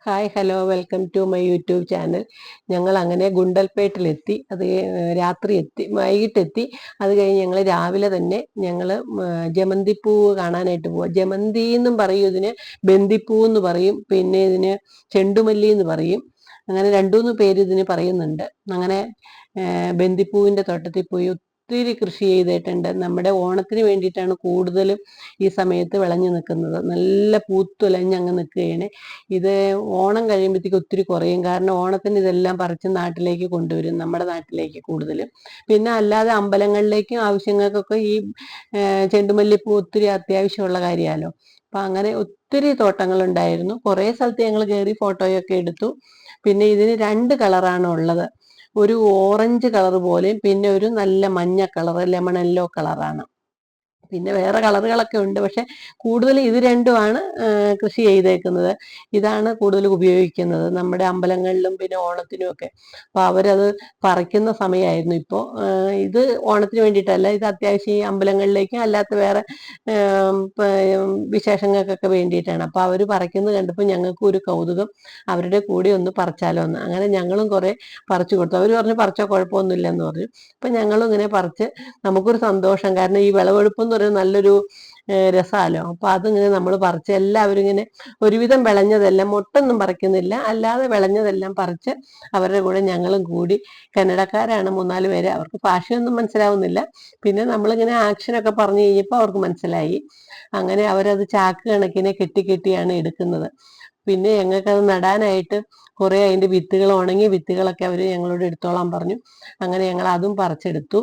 Hi hello welcome to my YouTube channel. ഞങ്ങൾ അങ്ങനെ ഗുണ്ടൽപേട്ടിലെത്തി. അത് രാത്രി എത്തി, വൈകിട്ടെത്തി. അത് കഴിഞ്ഞ് ഞങ്ങൾ രാവിലെ തന്നെ ഞങ്ങൾ ജമന്തിപ്പൂവ് കാണാനായിട്ട് പോവാം. ജമന്തി എന്നും പറയും, ഇതിന് ബന്ദിപ്പൂ എന്ന് പറയും, പിന്നെ ഇതിന് ചെണ്ടുമല്ലി എന്ന് പറയും. അങ്ങനെ രണ്ടൂന്ന് പേര് ഇതിന് പറയുന്നുണ്ട്. അങ്ങനെ ബന്ദിപ്പൂവിൻ്റെ തോട്ടത്തിൽ പോയി ഒത്തിരി കൃഷി ചെയ്തിട്ടുണ്ട്. നമ്മുടെ ഓണത്തിന് വേണ്ടിയിട്ടാണ് കൂടുതലും ഈ സമയത്ത് വിളഞ്ഞു നിൽക്കുന്നത്. നല്ല പൂത്തുലഞ്ഞ് അങ്ങ് നിൽക്കുകയാണ്. ഇത് ഓണം കഴിയുമ്പോഴത്തേക്ക് ഒത്തിരി കുറയും. കാരണം ഓണത്തിന് ഇതെല്ലാം പറിച്ച് നാട്ടിലേക്ക് കൊണ്ടുവരും, നമ്മുടെ നാട്ടിലേക്ക് കൂടുതലും. പിന്നെ അല്ലാതെ അമ്പലങ്ങളിലേക്കും ആവശ്യങ്ങൾക്കൊക്കെ ഈ ചെണ്ടുമല്ലിപ്പൂ ഒത്തിരി അത്യാവശ്യമുള്ള കാര്യമാണല്ലോ. അപ്പം അങ്ങനെ ഒത്തിരി തോട്ടങ്ങളുണ്ടായിരുന്നു. കുറേ സ്ഥലത്ത് ഞങ്ങൾ കയറി ഫോട്ടോയൊക്കെ എടുത്തു. പിന്നെ ഇതിന് രണ്ട് കളറാണ് ഉള്ളത്. ഒരു ഓറഞ്ച് കളർ പോലെയും പിന്നെ ഒരു നല്ല മഞ്ഞ കളർ, ലെമൺ യെല്ലോ കളറാണ്. പിന്നെ വേറെ കളറുകളൊക്കെ ഉണ്ട്, പക്ഷെ കൂടുതൽ ഇത് രണ്ടുമാണ് കൃഷി ചെയ്തേക്കുന്നത്. ഇതാണ് കൂടുതൽ ഉപയോഗിക്കുന്നത് നമ്മുടെ അമ്പലങ്ങളിലും പിന്നെ ഓണത്തിനും ഒക്കെ. അപ്പോൾ അവരത് പറിക്കുന്ന സമയമായിരുന്നു ഇപ്പോൾ. ഇത് ഓണത്തിന് വേണ്ടിയിട്ടല്ല, ഇത് അത്യാവശ്യം ഈ അമ്പലങ്ങളിലേക്കും അല്ലാത്ത വേറെ വിശേഷങ്ങൾക്കൊക്കെ വേണ്ടിയിട്ടാണ്. അപ്പോൾ അവർ പറിക്കുന്നത് കണ്ടപ്പോൾ ഞങ്ങൾക്ക് ഒരു കൗതുകം, അവരുടെ കൂടെ ഒന്ന് പറിച്ചാലോ എന്ന്. അങ്ങനെ ഞങ്ങളും കുറേ പറിച്ചു കൊടുത്തു. അവർ പറഞ്ഞു പറിച്ചോ, കുഴപ്പമൊന്നുമില്ലെന്ന് പറഞ്ഞു. അപ്പം ഞങ്ങളും ഇങ്ങനെ പറിച്ച് നമുക്കൊരു സന്തോഷം. കാരണം ഈ വിളവെടുപ്പ് എന്ന് പറയുന്നത് നല്ലൊരു രസമല്ലോ. അപ്പോൾ അതിങ്ങനെ നമ്മൾ പറിച്ച് എല്ലാവരും ഇങ്ങനെ ഒരുവിധം വിളഞ്ഞതെല്ലാം, മൊട്ടൊന്നും പറിക്കുന്നില്ല, അല്ലാതെ വിളഞ്ഞതെല്ലാം പറിച്ച് അവരുടെ കൂടെ ഞങ്ങളും കൂടി. കന്നഡക്കാരാണ് 3-4 പേര്. അവർക്ക് ഭാഷയൊന്നും മനസ്സിലാവുന്നില്ല. പിന്നെ നമ്മളിങ്ങനെ ആക്ഷനൊക്കെ പറഞ്ഞു കഴിഞ്ഞപ്പോൾ അവർക്ക് മനസ്സിലായി. അങ്ങനെ അവരത് ചാക്ക് കണക്കിനെ കെട്ടിയാണ് എടുക്കുന്നത്. പിന്നെ ഞങ്ങൾക്കത് നടാനായിട്ട് കുറേ അതിൻ്റെ വിത്തുകൾ, ഉണങ്ങിയ വിത്തുകളൊക്കെ അവർ ഞങ്ങളോട് എടുത്തോളാൻ പറഞ്ഞു. അങ്ങനെ ഞങ്ങൾ അതും പറിച്ചെടുത്തു.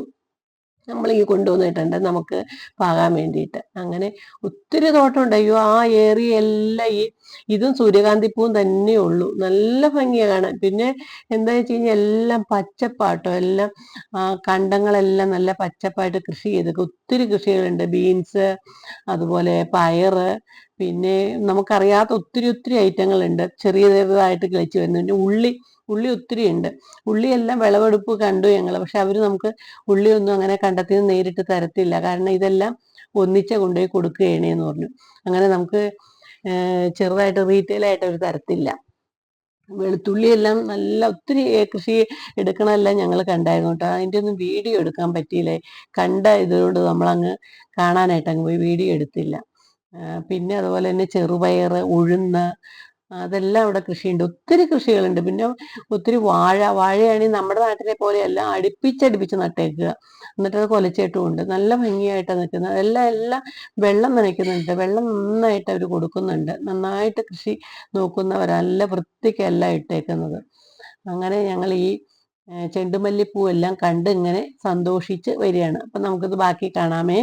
നമ്മളിങ്ങ് കൊണ്ടുവന്നിട്ടുണ്ട് നമുക്ക് പാകാൻ വേണ്ടിയിട്ട്. അങ്ങനെ ഒത്തിരി തോട്ടമുണ്ട്. അയ്യോ, ആ ഏരിയ എല്ലാം ഇതും സൂര്യകാന്തിപ്പൂവും തന്നെ ഉള്ളൂ. നല്ല ഭംഗിയാണ് കാണാൻ. പിന്നെ എന്താ വെച്ച് കഴിഞ്ഞാൽ എല്ലാം പച്ചപ്പാട്ടോ, എല്ലാം കണ്ടങ്ങളെല്ലാം നല്ല പച്ചപ്പായിട്ട് കൃഷി ചെയ്തൊക്കെ ഒത്തിരി കൃഷികളുണ്ട്. ബീൻസ്, അതുപോലെ പയറ്, പിന്നെ നമുക്കറിയാത്ത ഒത്തിരി ഐറ്റങ്ങളുണ്ട്. ചെറിയ ചെറുതായിട്ട് കിളിച്ച് വരുന്നു. പിന്നെ ഉള്ളി ഒത്തിരി ഉണ്ട്. ഉള്ളിയെല്ലാം വിളവെടുപ്പ് കണ്ടു ഞങ്ങൾ. പക്ഷെ അവർ നമുക്ക് ഉള്ളിയൊന്നും അങ്ങനെ കണ്ടത്തിൽ നിന്ന് നേരിട്ട് തരത്തില്ല. കാരണം ഇതെല്ലാം ഒന്നിച്ച് കൊണ്ടുപോയി കൊടുക്കുകയാണെന്ന് പറഞ്ഞു. അങ്ങനെ നമുക്ക് ചെറുതായിട്ട് റീറ്റെയിലായിട്ട് അവർ തരത്തില്ല. വെളുത്തുള്ളിയെല്ലാം നല്ല ഒത്തിരി കൃഷി എടുക്കണമെല്ലാം ഞങ്ങൾ കണ്ടായിരുന്നു കേട്ടോ. അതിൻ്റെ ഒന്നും വീഡിയോ എടുക്കാൻ പറ്റിയില്ലേ. കണ്ട ഇതുകൊണ്ട് നമ്മളങ്ങ് കാണാനായിട്ട് അങ്ങ് പോയി വീഡിയോ എടുത്തില്ല. പിന്നെ അതുപോലെ തന്നെ ചെറുപയർ, ഉഴുന്ന്, അതെല്ലാം അവിടെ കൃഷിയുണ്ട്. ഒത്തിരി കൃഷികളുണ്ട്. പിന്നെ ഒത്തിരി വാഴയാണെങ്കിൽ നമ്മുടെ നാട്ടിലെ പോലെയല്ല, അടുപ്പിച്ചടുപ്പിച്ച് നട്ടേക്കുക. എന്നിട്ടത് കൊലച്ചിട്ടുമുണ്ട്. നല്ല ഭംഗിയായിട്ടാണ് നിൽക്കുന്നത്. എല്ലാം വെള്ളം നനയ്ക്കുന്നുണ്ട്. വെള്ളം നന്നായിട്ട് അവർ കൊടുക്കുന്നുണ്ട്. നന്നായിട്ട് കൃഷി നോക്കുന്നവർ, നല്ല വൃത്തിക്കല്ല ഇട്ടേക്കുന്നത്. അങ്ങനെ ഞങ്ങൾ ഈ ചെണ്ടുമല്ലിപ്പൂ എല്ലാം കണ്ട് ഇങ്ങനെ സന്തോഷിച്ച് വരികയാണ്. അപ്പം നമുക്കിത് ബാക്കി കാണാമേ.